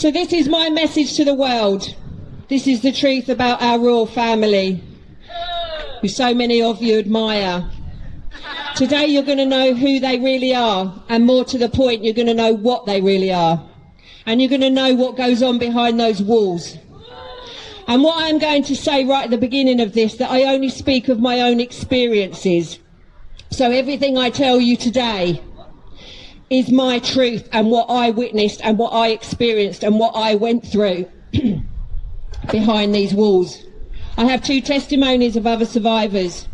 So this is my message to the world. This is the truth about our royal family, who so many of you admire. Today you're going to know who they really are, and more to the point, you're going to know what they really are. And you're going to know what goes on behind those walls. And what I'm going to say right at the beginning of this, that I only speak of my own experiences. So everything I tell you today is my truth and what I witnessed and what I experienced and what I went through behind these walls. I have 2 testimonies of other survivors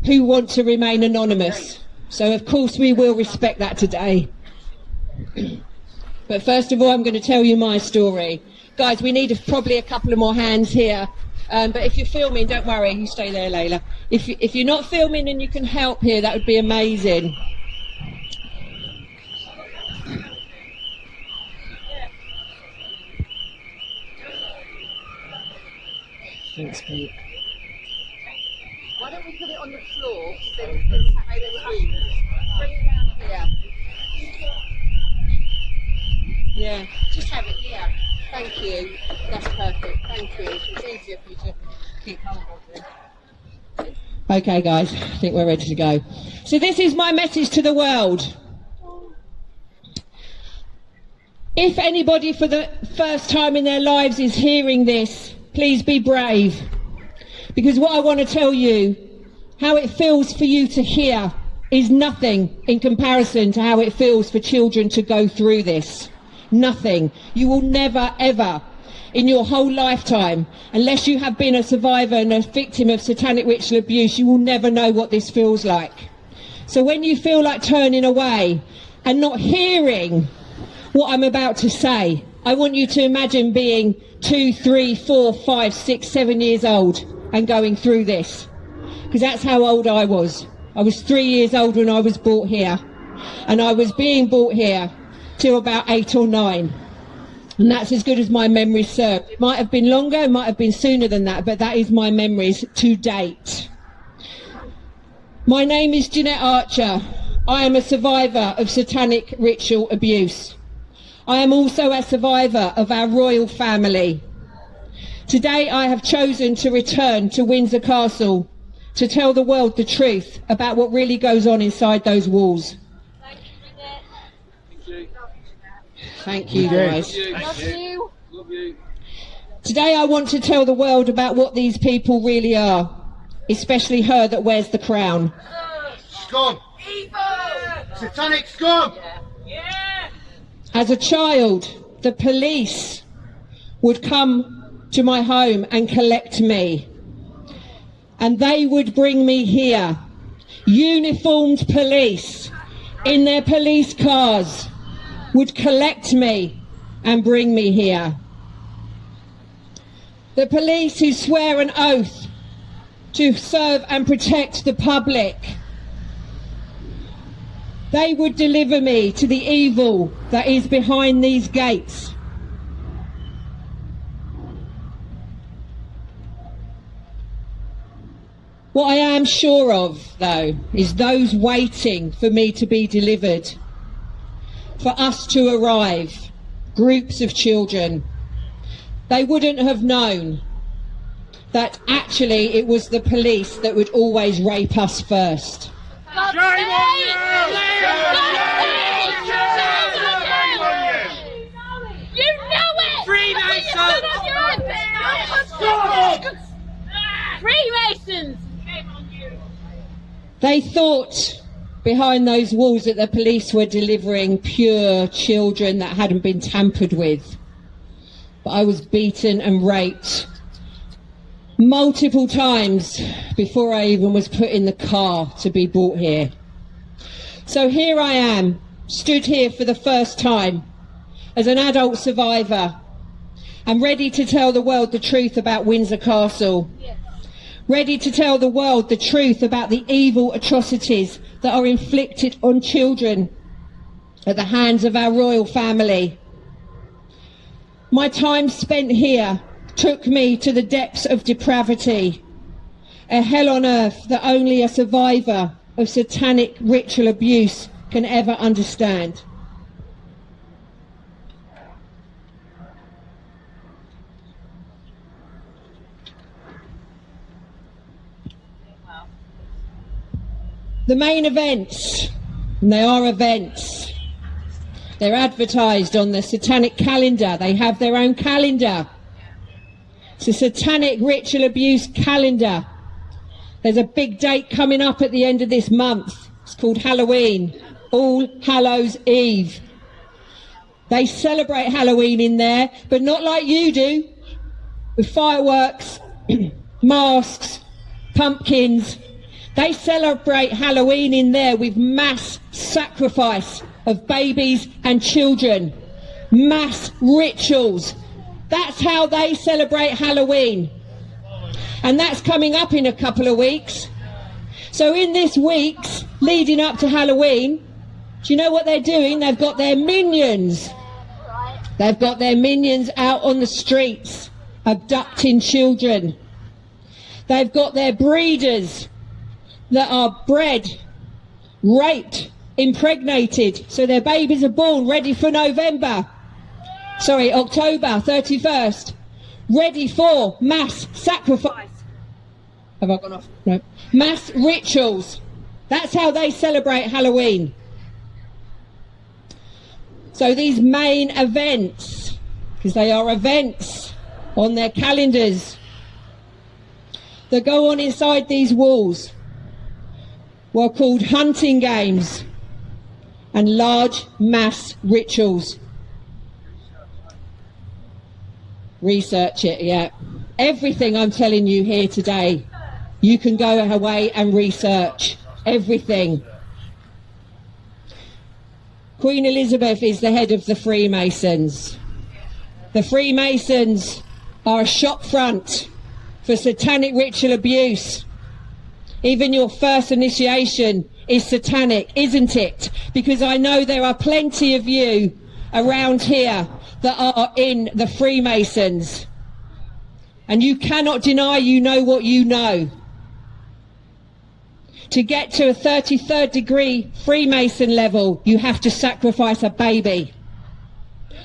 who want to remain anonymous. So of course we will respect that today. But first of all, I'm going to tell you my story. Guys, we need probably a couple of more hands here. But if you're filming, don't worry, you stay there, Layla. If you're not filming and you can help here, that would be amazing. Thanks, Pete. Why don't we put it on the floor? Bring it down here. Yeah. Just have it here. Thank you. That's perfect. Thank you. It's easier for you to keep hold of it. Okay, guys, I think we're ready to go. So this is my message to the world. If anybody for the first time in their lives is hearing this, please be brave. Because what I want to tell you, how it feels for you to hear, is nothing in comparison to how it feels for children to go through this. Nothing. You will never, ever, in your whole lifetime, unless you have been a survivor and a victim of satanic ritual abuse, you will never know what this feels like. So when you feel like turning away and not hearing what I'm about to say, I want you to imagine being 2, 3, 4, 5, 6, 7 years old and going through this. Because that's how old I was. I was 3 years old when I was brought here. And I was being brought here till about 8 or 9. And that's as good as my memories serve. It might have been longer, it might have been sooner than that, but that is my memories to date. My name is Jeanette Archer. I am a survivor of satanic ritual abuse. I am also a survivor of our royal family. Today I have chosen to return to Windsor Castle to tell the world the truth about what really goes on inside those walls. Thank you, guys. Love you. Today I want to tell the world about what these people really are, especially her that wears the crown. Scum! Evil! Satanic scum! Yeah! As a child, the police would come to my home and collect me. And they would bring me here. Uniformed police in their police cars would collect me and bring me here. The police who swear an oath to serve and protect the public, they would deliver me to the evil that is behind these gates. What I am sure of, though, is those waiting for me to be delivered, for us to arrive, groups of children, they wouldn't have known that actually it was the police that would always rape us first. Shame on you! You know it! Freemason! Freemasons! They thought behind those walls that the police were delivering pure children that hadn't been tampered with. But I was beaten and raped multiple times before I even was put in the car to be brought here. So here I am, stood here for the first time as an adult survivor. I'm ready to tell the world the truth about Windsor Castle. Yes. Ready to tell the world the truth about the evil atrocities that are inflicted on children at the hands of our royal family. My time spent here took me to the depths of depravity, a hell on earth that only a survivor of satanic ritual abuse can ever understand. The main events, and they are events, they're advertised on the satanic calendar. They have their own calendar. It's a satanic ritual abuse calendar. There's a big date coming up at the end of this month. It's called Halloween, All Hallows Eve. They celebrate Halloween in there, but not like you do, with fireworks, masks, pumpkins. They celebrate Halloween in there with mass sacrifice of babies and children, mass rituals. That's how they celebrate Halloween. And that's coming up in a couple of weeks. So in this week's leading up to Halloween, do you know what they're doing? They've got their minions. They've got their minions out on the streets, abducting children. They've got their breeders that are bred, raped, impregnated, so their babies are born ready for October 31st, ready for mass sacrifice. Have I gone off? No. Mass rituals. That's how they celebrate Halloween. So these main events, because they are events on their calendars, that go on inside these walls, were called hunting games and large mass rituals. Research it, yeah. Everything I'm telling you here today, you can go away and research. Everything. Queen Elizabeth is the head of the Freemasons. The Freemasons are a shop front for satanic ritual abuse. Even your first initiation is satanic, isn't it? Because I know there are plenty of you around here that are in the Freemasons. And you cannot deny you know what you know. To get to a 33rd degree Freemason level, you have to sacrifice a baby.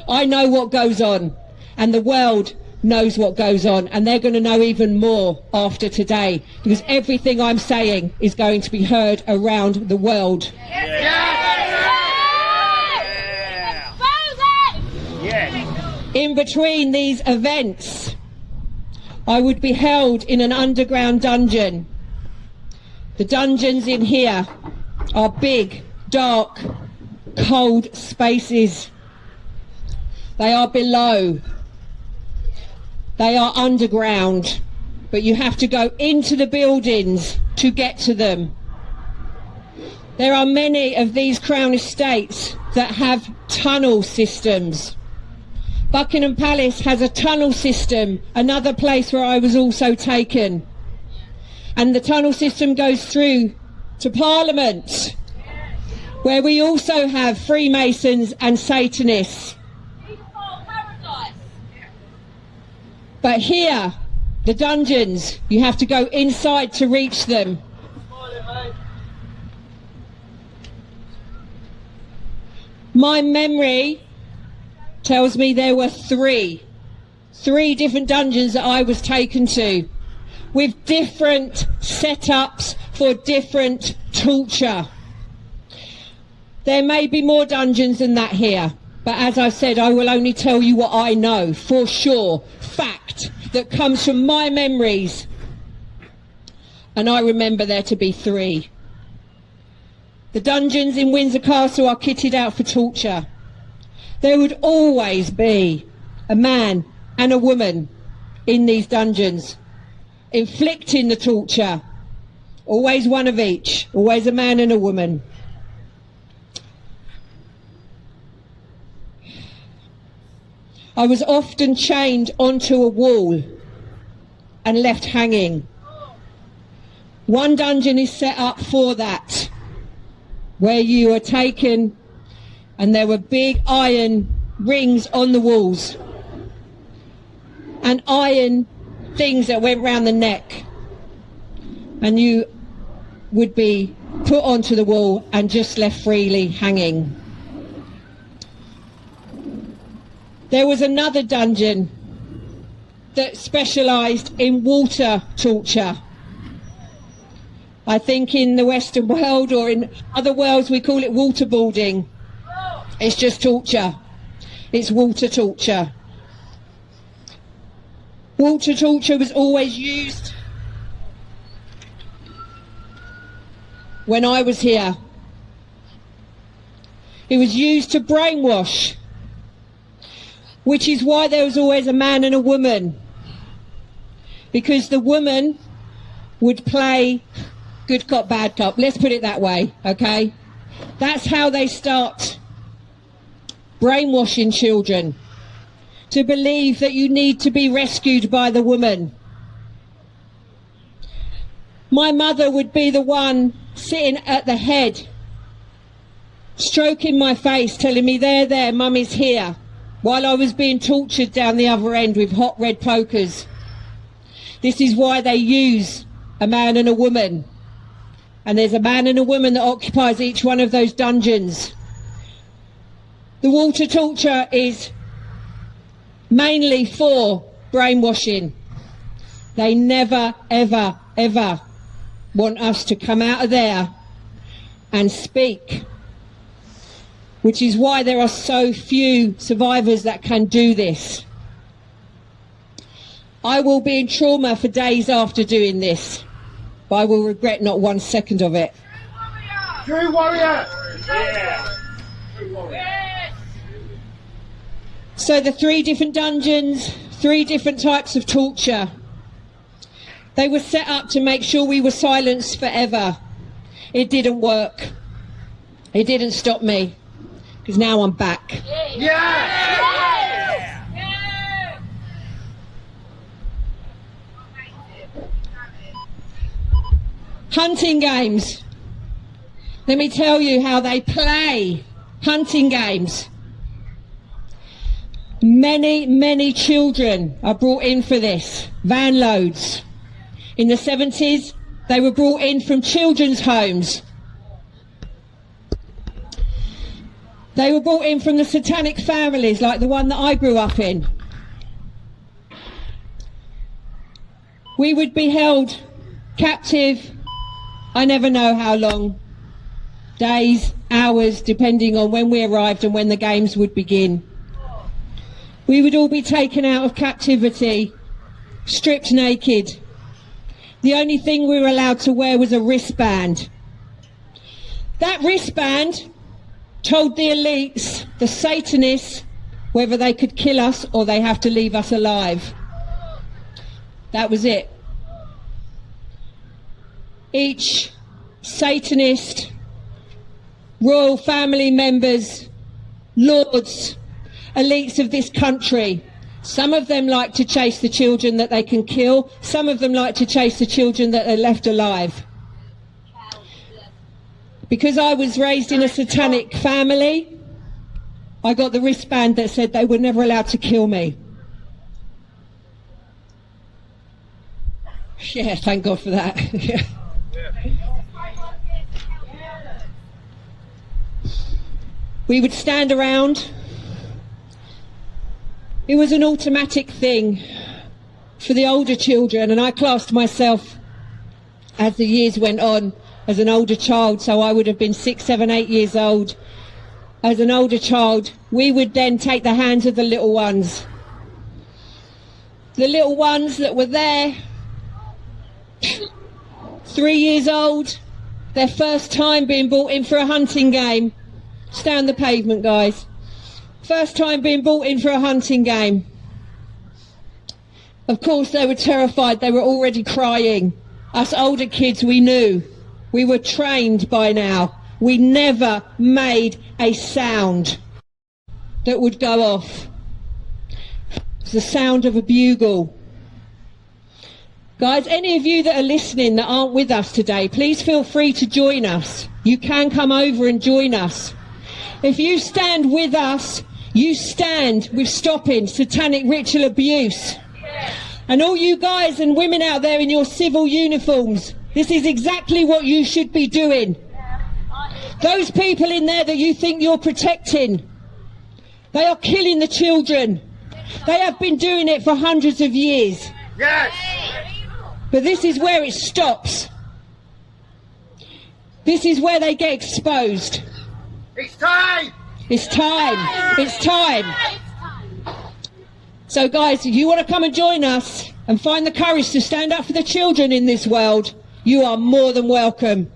I know what goes on, and the world knows what goes on, and they're going to know even more after today, because everything I'm saying is going to be heard around the world. In between these events, I would be held in an underground dungeon. The dungeons in here are big, dark, cold spaces. They are below. They are underground, but you have to go into the buildings to get to them. There are many of these Crown estates that have tunnel systems. Buckingham Palace has a tunnel system, another place where I was also taken. And the tunnel system goes through to Parliament, where we also have Freemasons and Satanists. But here, the dungeons, you have to go inside to reach them. My memory tells me there were three different dungeons that I was taken to, with different setups for different torture. There may be more dungeons than that here, but as I said, I will only tell you what I know for sure, fact that comes from my memories. And I remember there to be three. The dungeons in Windsor Castle are kitted out for torture. There would always be a man and a woman in these dungeons, inflicting the torture. Always one of each, always a man and a woman. I was often chained onto a wall and left hanging. One dungeon is set up for that, where you are taken and there were big iron rings on the walls and iron things that went round the neck, and you would be put onto the wall and just left freely hanging. There was another dungeon that specialised in water torture. I think in the Western world or in other worlds we call it waterboarding. It's just torture. It's water torture. Water torture was always used when I was here. It was used to brainwash, which is why there was always a man and a woman, because the woman would play good cop, bad cop. Let's put it that way, okay? That's how they start brainwashing children to believe that you need to be rescued by the woman. My mother would be the one sitting at the head, stroking my face, telling me, there, mummy's here, while I was being tortured down the other end with hot red pokers. This is why they use a man and a woman. And there's a man and a woman that occupies each one of those dungeons. The water torture is mainly for brainwashing. They never, ever, ever want us to come out of there and speak, which is why there are so few survivors that can do this. I will be in trauma for days after doing this, but I will regret not 1 second of it. True warrior! Yeah! True warrior. So the 3 different dungeons, 3 different types of torture. They were set up to make sure we were silenced forever. It didn't work. It didn't stop me, because now I'm back. Yeah! Hunting games. Let me tell you how they play hunting games. Many children are brought in for this, van loads. In the 70s, they were brought in from children's homes. They were brought in from the satanic families, like the one that I grew up in. We would be held captive, I never know how long, days, hours, depending on when we arrived and when the games would begin. We would all be taken out of captivity, stripped naked. The only thing we were allowed to wear was a wristband. That wristband told the elites, the Satanists, whether they could kill us or they have to leave us alive. That was it. Each Satanist, royal family members, lords, elites of this country, some of them like to chase the children that they can kill, some of them like to chase the children that are left alive. Because I was raised in a satanic family, I got the wristband that said they were never allowed to kill me. Yeah, thank God for that. We would stand around. It was an automatic thing for the older children, and I classed myself, as the years went on, as an older child, so I would have been 6, 7, 8 years old. As an older child, we would then take the hands of the little ones. The little ones that were there, 3 years old, their first time being brought in for a hunting game. Stay on the pavement, guys. First time being brought in for a hunting game. Of course, they were terrified. They were already crying. Us older kids, we knew. We were trained by now. We never made a sound that would go off. It's the sound of a bugle. Guys, any of you that are listening that aren't with us today, please feel free to join us. You can come over and join us. If you stand with us, you stand with stopping satanic ritual abuse. And all you guys and women out there in your civil uniforms, this is exactly what you should be doing. Those people in there that you think you're protecting, they are killing the children. They have been doing it for hundreds of years. Yes! But this is where it stops. This is where they get exposed. It's time! It's time. It's time. So guys, if you want to come and join us and find the courage to stand up for the children in this world, you are more than welcome.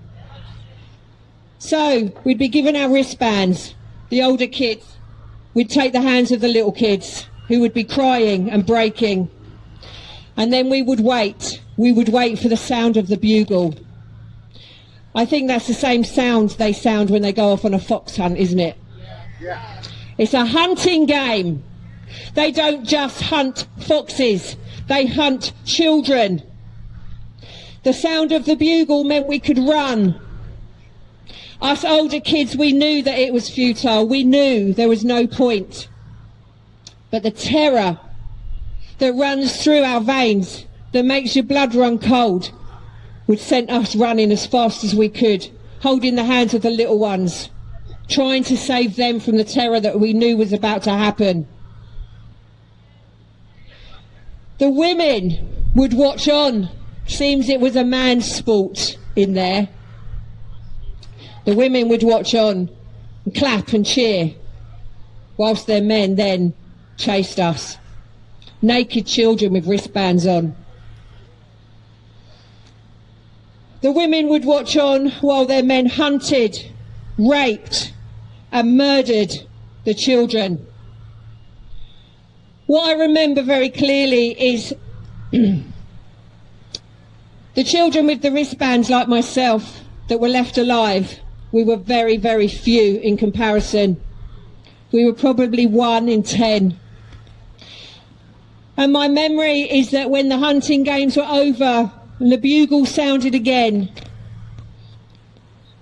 So we'd be given our wristbands, the older kids. We'd take the hands of the little kids who would be crying and breaking. And then we would wait. We would wait for the sound of the bugle. I think that's the same sound they sound when they go off on a fox hunt, isn't it? Yeah. It's a hunting game. They don't just hunt foxes, they hunt children. The sound of the bugle meant we could run. Us older kids, we knew that it was futile. We knew there was no point. But the terror that runs through our veins, that makes your blood run cold, would send us running as fast as we could, holding the hands of the little ones, trying to save them from the terror that we knew was about to happen. The women would watch on. Seems it was a man's sport in there. The women would watch on and clap and cheer, whilst their men then chased us. Naked children with wristbands on. The women would watch on while their men hunted, raped and murdered the children. What I remember very clearly is the children with the wristbands like myself that were left alive. We were very, very few in comparison. We were probably 1 in 10. And my memory is that when the hunting games were over and the bugle sounded again,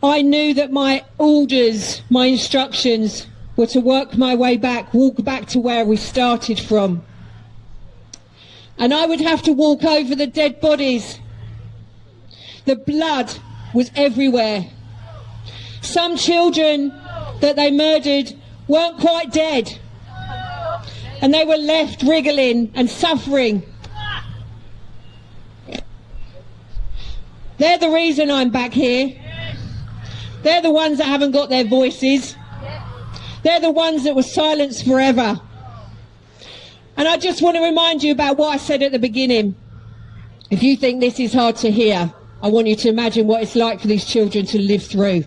I knew that my orders, my instructions, were to work my way back, walk back to where we started from. And I would have to walk over the dead bodies. The blood was everywhere. Some children that they murdered weren't quite dead, and they were left wriggling and suffering. They're the reason I'm back here. They're the ones that haven't got their voices. They're the ones that were silenced forever. And I just want to remind you about what I said at the beginning. If you think this is hard to hear, I want you to imagine what it's like for these children to live through.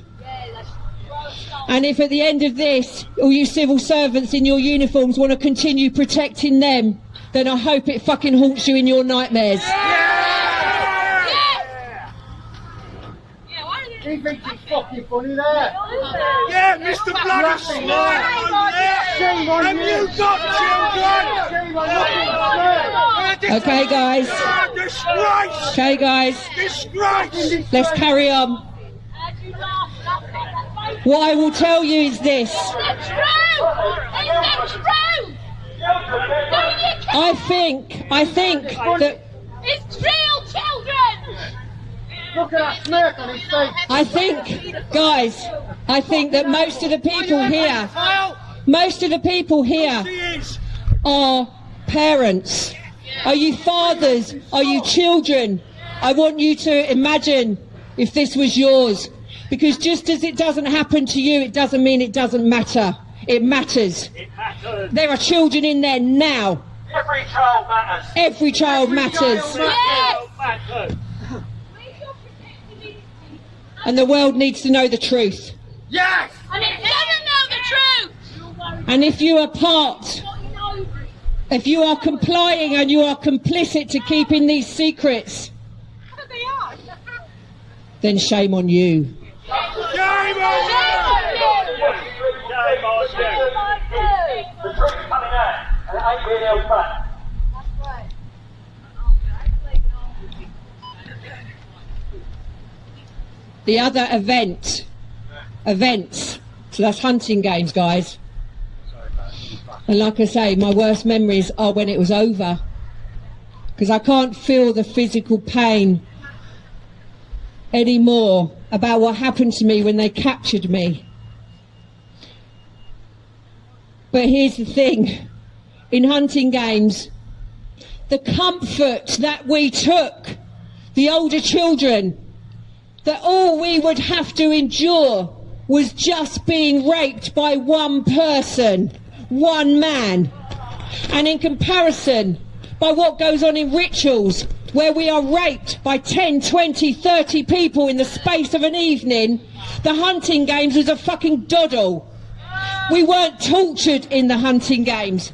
And if at the end of this, all you civil servants in your uniforms want to continue protecting them, then I hope it fucking haunts you in your nightmares. He thinks it's fucking funny there. Yeah, Mr. Bloody Slime over there. Shame on Have you got children? Shame on you. Okay, guys. Disgrace! Okay, guys. Disgrace! Let's carry on. What I will tell you is this. I think that It's real children! Look at that smirk on his face. I think that most of the people here are parents. Are you fathers? Are you children? I want you to imagine if this was yours. Because just as it doesn't happen to you, it doesn't mean it doesn't matter. It matters. There are children in there now. Every child matters. Every child matters. Yes! And the world needs to know the truth. Yes! And it doesn't know the truth! And if you are if you are complying and you are complicit to keeping these secrets, then shame on you. Shame on you! Shame on you! The truth's coming out, and it ain't really held back. The other events, so that's hunting games, guys. And like I say, my worst memories are when it was over, because I can't feel the physical pain anymore about what happened to me when they captured me. But here's the thing, in hunting games, the comfort that we took, the older children, that all we would have to endure was just being raped by one person, one man. And in comparison, by what goes on in rituals, where we are raped by 10, 20, 30 people in the space of an evening, the hunting games was a fucking doddle. We weren't tortured in the hunting games.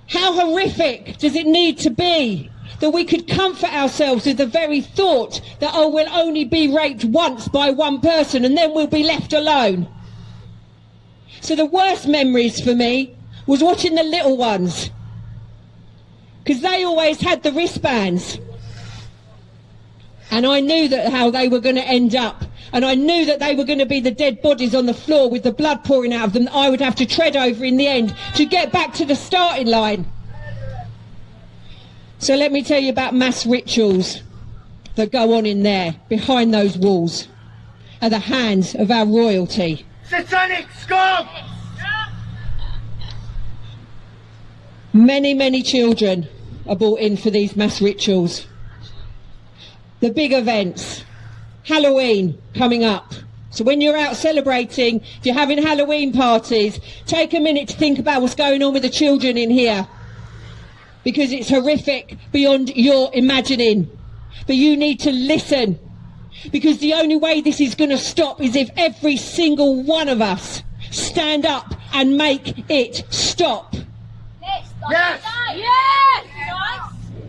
How horrific does it need to be that we could comfort ourselves with the very thought that, oh, we'll only be raped once by one person and then we'll be left alone? So the worst memories for me was watching the little ones, because they always had the wristbands. And I knew that how they were going to end up. And I knew that they were going to be the dead bodies on the floor with the blood pouring out of them that I would have to tread over in the end to get back to the starting line. So let me tell you about mass rituals that go on in there, behind those walls, at the hands of our royalty. Satanic scum! Many, many children are brought in for these mass rituals. The big events, Halloween coming up. So when you're out celebrating, if you're having Halloween parties, take a minute to think about what's going on with the children in here. Because it's horrific beyond your imagining. But you need to listen. Because the only way this is going to stop is if every single one of us stand up and make it stop. Yes! Yes!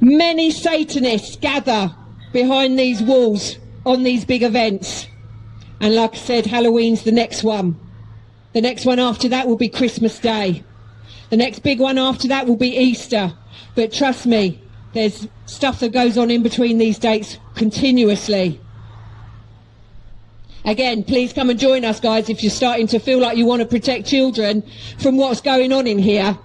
Many Satanists gather behind these walls on these big events. And like I said, Halloween's the next one. The next one after that will be Christmas Day. The next big one after that will be Easter. But trust me, there's stuff that goes on in between these dates continuously. Again, please come and join us, guys, if you're starting to feel like you want to protect children from what's going on in here.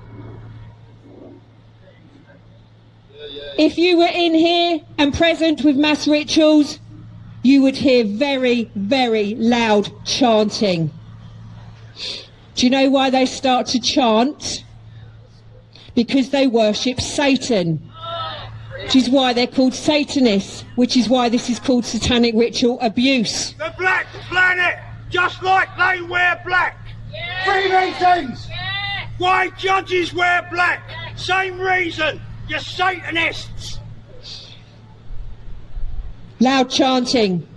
If you were in here and present with mass rituals, you would hear very, very loud chanting. Do you know why they start to chant? Because they worship Satan, which is why they're called Satanists, which is why this is called satanic ritual abuse. The Black Planet, just like they wear black. Freemasons! Why judges wear black? Same reason. You're Satanists. Loud chanting,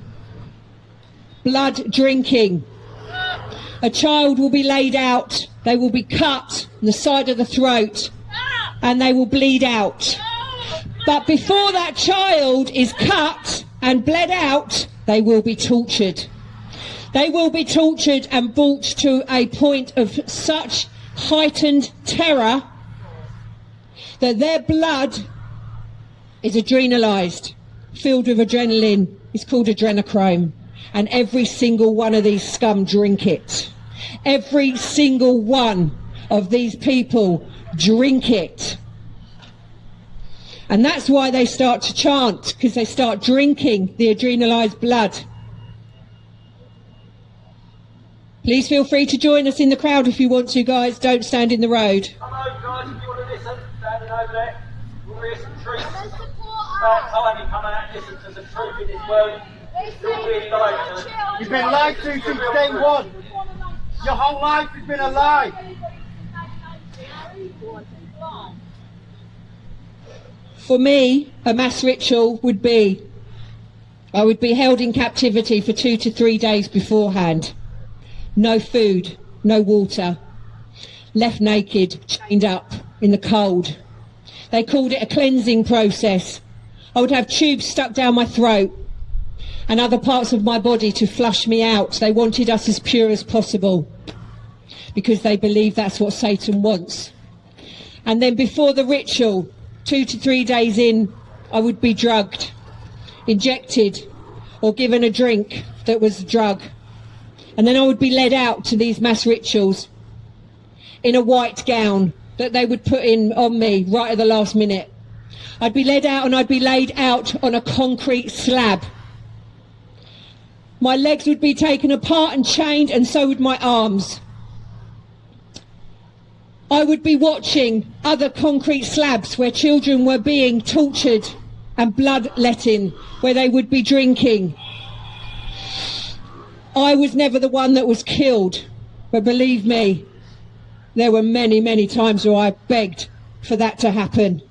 blood drinking. A child will be laid out, they will be cut on the side of the throat, and they will bleed out. But before that child is cut and bled out, they will be tortured. They will be tortured and brought to a point of such heightened terror that their blood is adrenalised, filled with adrenaline. It's called adrenochrome. And every single one of these scum drink it. Every single one of these people drink it. And that's why they start to chant, because they start drinking the adrenalised blood. Please feel free to join us in the crowd if you want to, guys. Don't stand in the road. Hello guys, if you want to listen, standing over there, we'll hear some truth. About time you come out and listen to the truth in this world. You'll be lied to. You've been lied to since day one. Your whole life has been a lie. For me, a mass ritual would be, I would be held in captivity for 2 to 3 days beforehand. No food, no water, left naked, chained up in the cold. They called it a cleansing process. I would have tubes stuck down my throat and other parts of my body to flush me out. They wanted us as pure as possible because they believe that's what Satan wants. And then before the ritual, 2 to 3 days in, I would be drugged, injected, or given a drink that was a drug. And then I would be led out to these mass rituals in a white gown that they would put in on me right at the last minute. I'd be led out and I'd be laid out on a concrete slab. My legs would be taken apart and chained, and so would my arms. I would be watching other concrete slabs where children were being tortured and bloodletting, where they would be drinking. I was never the one that was killed, but believe me, there were many, many times where I begged for that to happen,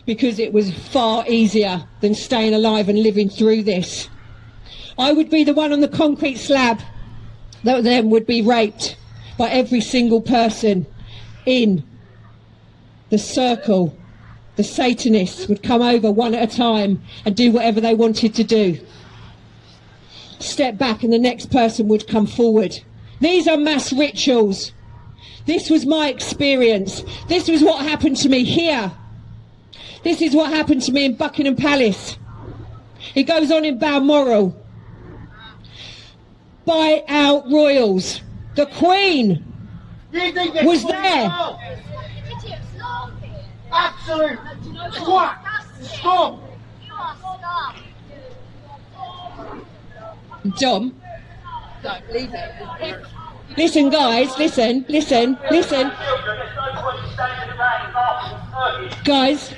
because it was far easier than staying alive and living through this. I would be the one on the concrete slab that then would be raped by every single person in the circle. The Satanists would come over one at a time and do whatever they wanted to do. Step back and the next person would come forward. These are mass rituals. This was my experience. This was what happened to me here. This is what happened to me in Buckingham Palace. It goes on in Balmoral. By our royals. The Queen was there. Absolute twat. Scum. Dom. Don't believe it. Listen, guys, listen. Guys,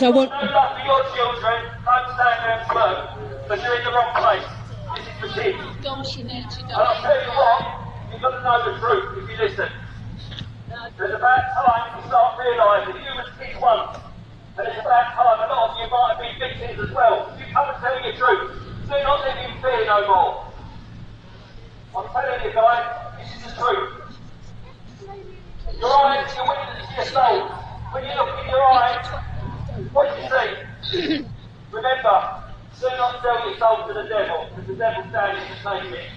I want... No love for your children, don't stand there and smoke, but you're in the wrong place. This is for kids. Dom, she needs you, And I'll tell you what, you've got to know the truth if you listen. There's about time you start realising humans kick once. And it's about time a lot of you might have been victims as well. You come and tell your truth. Do not live in fear no more. I'm telling you guys, this is the truth. Your eyes are your witness to your soul. When you look in your eyes, what do you see? Remember, do not sell your soul to the devil, because the devil's down here to take it.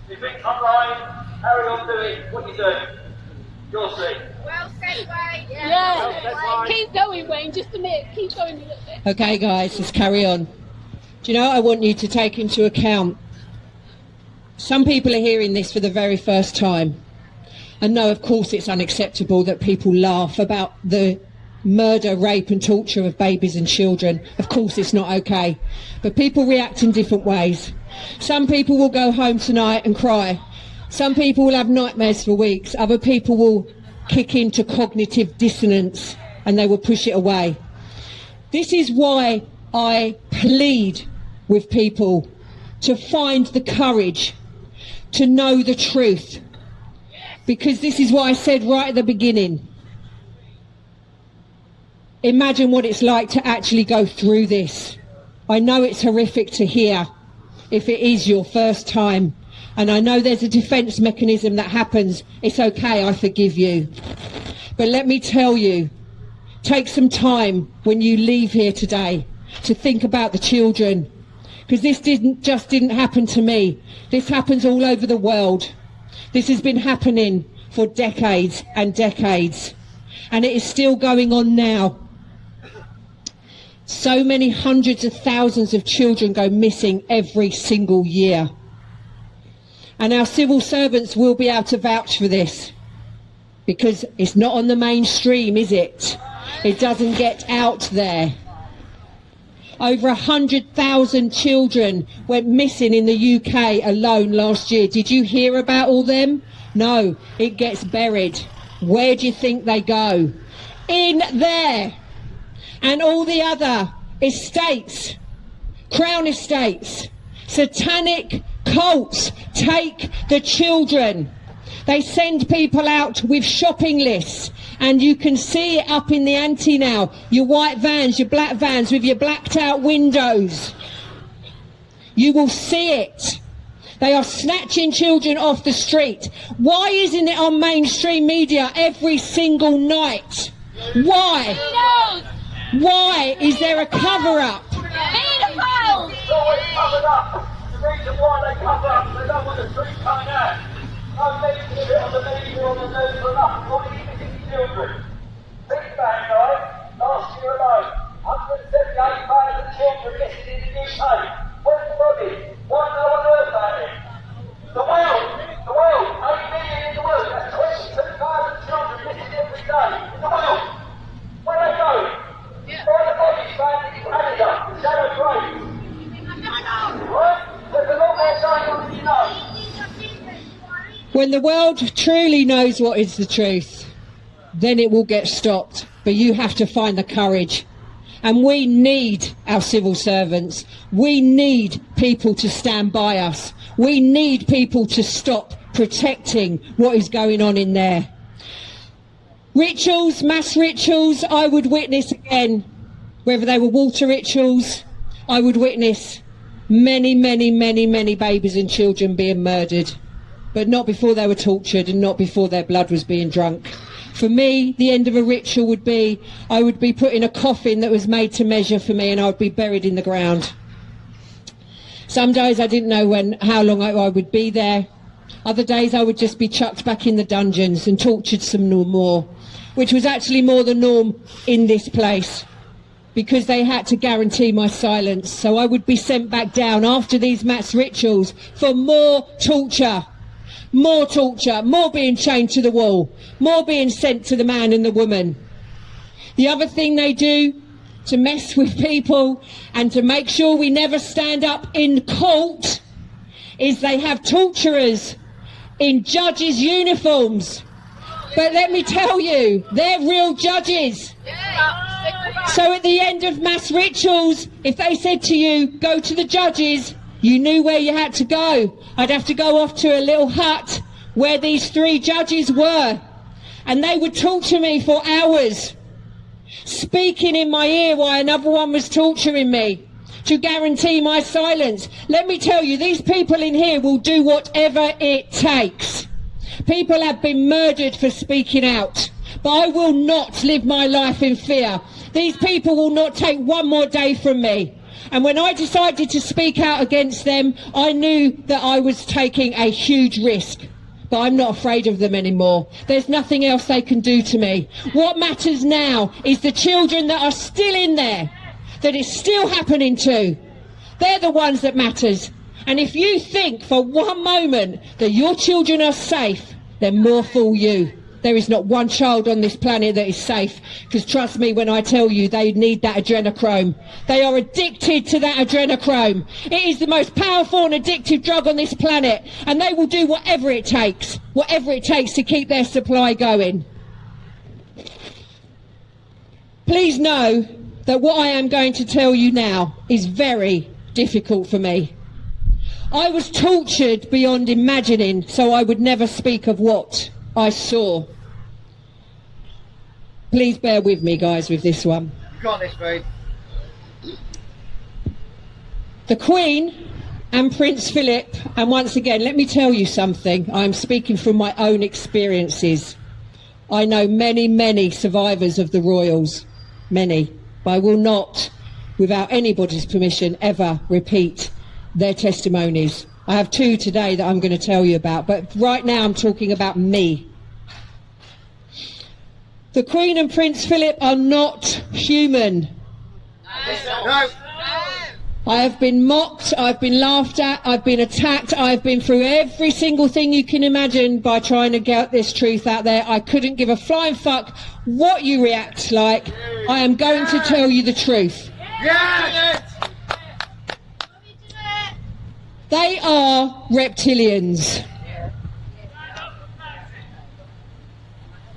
If you think I'm lying, carry on doing what you do. You'll see. Well said, Wayne. Yeah. Keep going, Wayne. Just a minute. Keep going a little bit. Okay, guys, let's carry on. Do you know what I want you to take into account? Some people are hearing this for the very first time. And no, of course it's unacceptable that people laugh about the murder, rape and torture of babies and children. Of course it's not okay. But people react in different ways. Some people will go home tonight and cry. Some people will have nightmares for weeks. Other people will kick into cognitive dissonance and they will push it away. This is why I plead with people to find the courage to know the truth. Because this is what I said right at the beginning. Imagine what it's like to actually go through this. I know it's horrific to hear if it is your first time. And I know there's a defence mechanism that happens. It's okay, I forgive you. But let me tell you, take some time when you leave here today to think about the children. Because this didn't happen to me. This happens all over the world. This has been happening for decades and decades. And it is still going on now. So many hundreds of thousands of children go missing every single year. And our civil servants will be able to vouch for this. Because it's not on the mainstream, is it? It doesn't get out there. Over 100,000 children went missing in the UK alone last year. Did you hear about all them? No, it gets buried. Where do you think they go? In there. And all the other estates, crown estates, satanic cults take the children. They send people out with shopping lists. And you can see it up in the ante now. Your white vans, your black vans with your blacked out windows. You will see it. They are snatching children off the street. Why isn't it on mainstream media every single night? Why? Why is there a cover-up? It's always covered up. The reason why they cover up, they don't want the truth coming out. No need to sit on the media or the news for nothing. All these missing children. Think back, guys. Last year alone, 178,000 children missing in the UK. Where's the bodies? Why no one heard about it? The world, 8 million in the world. That's 22,000 children missing every day in the world. Where are they going? Why are the bodies found in Canada? Shallow graves. Right? There's a lot more going on than you know. When the world truly knows what is the truth, then it will get stopped. But you have to find the courage. And we need our civil servants. We need people to stand by us. We need people to stop protecting what is going on in there. Rituals, mass rituals, I would witness again, whether they were water rituals, I would witness many, many, many, many babies and children being murdered, but not before they were tortured and not before their blood was being drunk. For me, the end of a ritual would be, I would be put in a coffin that was made to measure for me, and I would be buried in the ground. Some days I didn't know how long I would be there. Other days I would just be chucked back in the dungeons and tortured some more, which was actually more the norm in this place, because they had to guarantee my silence. So I would be sent back down after these mass rituals for more torture, more being chained to the wall, more being sent to the man and the woman. The other thing they do to mess with people and to make sure we never stand up in court is they have torturers in judges' uniforms. But let me tell you, they're real judges. So at the end of mass rituals, if they said to you, go to the judges, you knew where you had to go. I'd have to go off to a little hut where these 3 judges were. And they would torture me for hours, speaking in my ear while another one was torturing me to guarantee my silence. Let me tell you, these people in here will do whatever it takes. People have been murdered for speaking out, but I will not live my life in fear. These people will not take one more day from me. And when I decided to speak out against them, I knew that I was taking a huge risk. But I'm not afraid of them anymore. There's nothing else they can do to me. What matters now is the children that are still in there, that is still happening to. They're the ones that matters. And if you think for one moment that your children are safe, then more fool you. There is not one child on this planet that is safe, because trust me when I tell you, they need that adrenochrome. They are addicted to that adrenochrome. It is the most powerful and addictive drug on this planet, and they will do whatever it takes to keep their supply going. Please know that what I am going to tell you now is very difficult for me. I was tortured beyond imagining, so I would never speak of what I saw. Please bear with me, guys, with this one. You got this, babe. The Queen and Prince Philip, and once again, let me tell you something. I'm speaking from my own experiences. I know many, many survivors of the royals, many, but I will not, without anybody's permission, ever repeat their testimonies. I have 2 today that I'm going to tell you about, but right now I'm talking about me. The Queen and Prince Philip are not human. No. I have been mocked, I've been laughed at, I've been attacked, I've been through every single thing you can imagine by trying to get this truth out there. I couldn't give a flying fuck what you react like. I am going to tell you the truth. Yes! They are reptilians.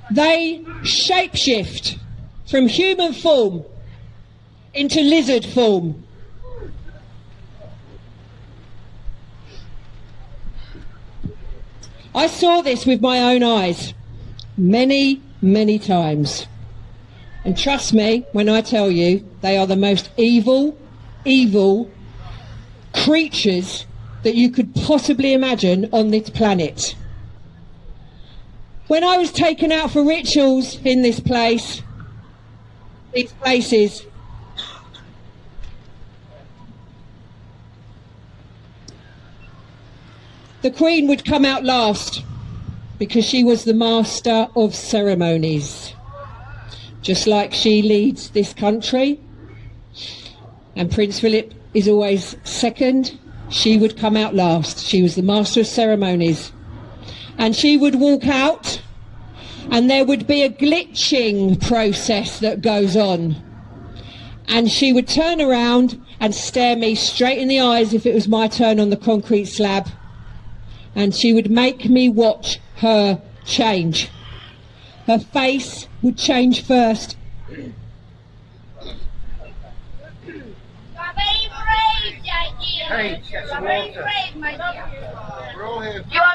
They shapeshift from human form into lizard form. I saw this with my own eyes many, many times. And trust me when I tell you, they are the most evil creatures that you could possibly imagine on this planet. When I was taken out for rituals in this place, these places, the Queen would come out last because she was the master of ceremonies. Just like she leads this country, and Prince Philip is always second, she would come out last. She was the master of ceremonies. And she would walk out, and there would be a glitching process that goes on. And she would turn around and stare me straight in the eyes if it was my turn on the concrete slab. And she would make me watch her change. Her face would change first. Hey, get some water. brave, my dear. We're all here. You are